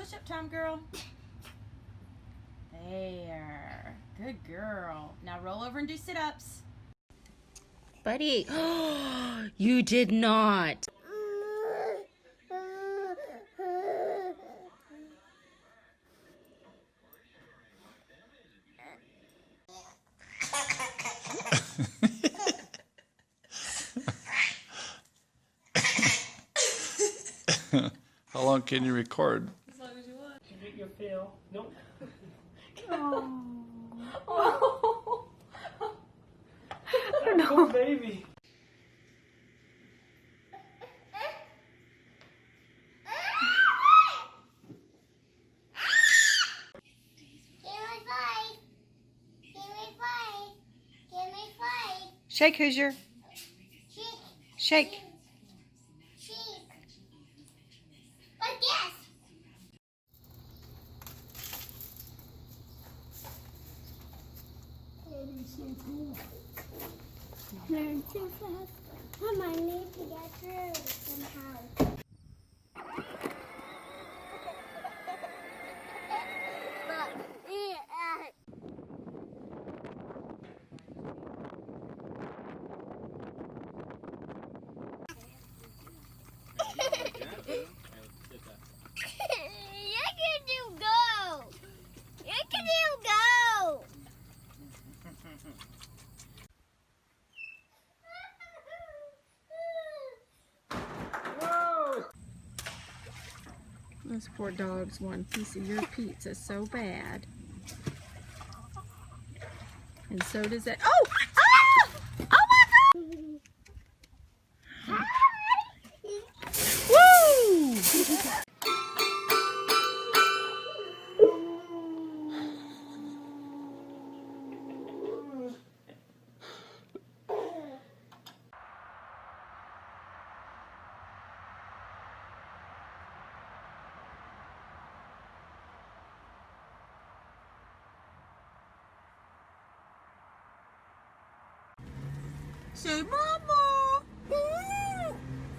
Push-up time, girl. There. Good girl. Now roll over and do sit-ups. Buddy, you did not. How long can you record? As long as you want. You get your fill. Nope. Oh. No. Poor baby. Shake, Hoosier. Shake. Learn too fast. Mom, I need to get through somehow. Those poor dogs want a piece of your pizza so bad. And so does that. Oh! Ah! Oh my God! Woo! Say mama.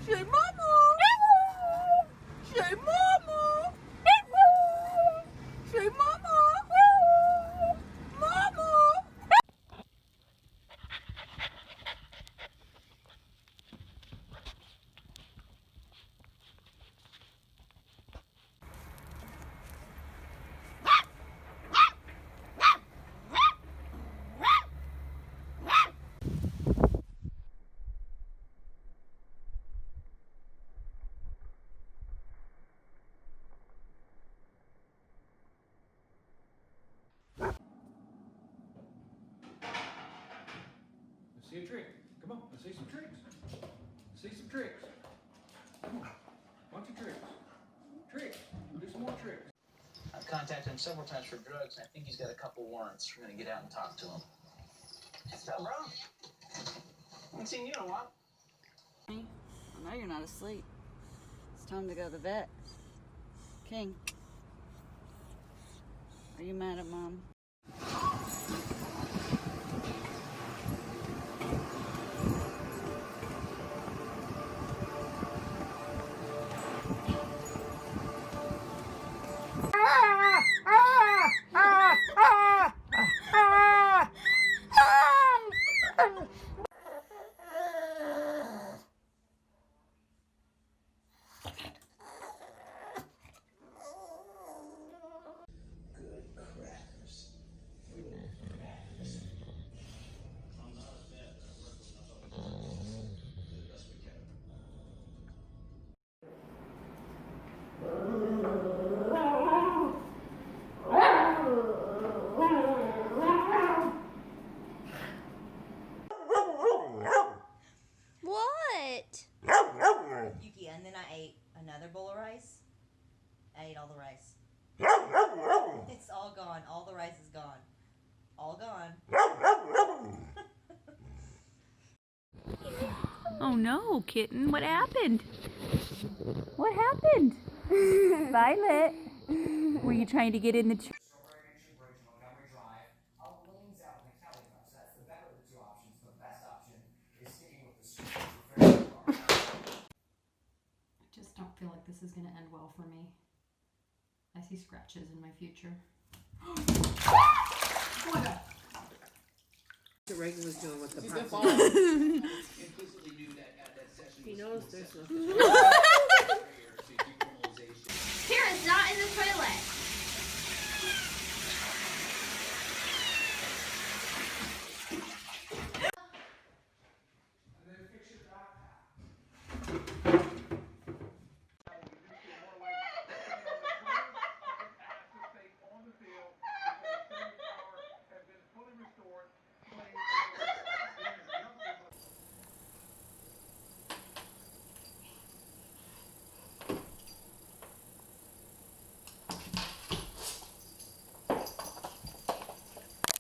Say mama. Say mama. Say mama. Mama. Let's see a trick. Come on, let's see some tricks. Let's see some tricks. Come on, bunch of tricks. Tricks. We'll do some more tricks. I've contacted him several times for drugs, and I think he's got a couple warrants. We're going to get out and talk to him. What's up, bro? I haven't seen you in a while. I know you're not asleep. It's time to go to the vet. King, are you mad at Mom? Yuki, and then I ate another bowl of rice. I ate all the rice. It's all gone. All the rice is gone. All gone. Oh no, kitten, what happened? What happened? Violet, were you trying to get in the I just don't feel like this is going to end well for me. I see scratches in my future. What Reagan was doing with the puppy. Implicitly knew that at that session He was knows was there's set. no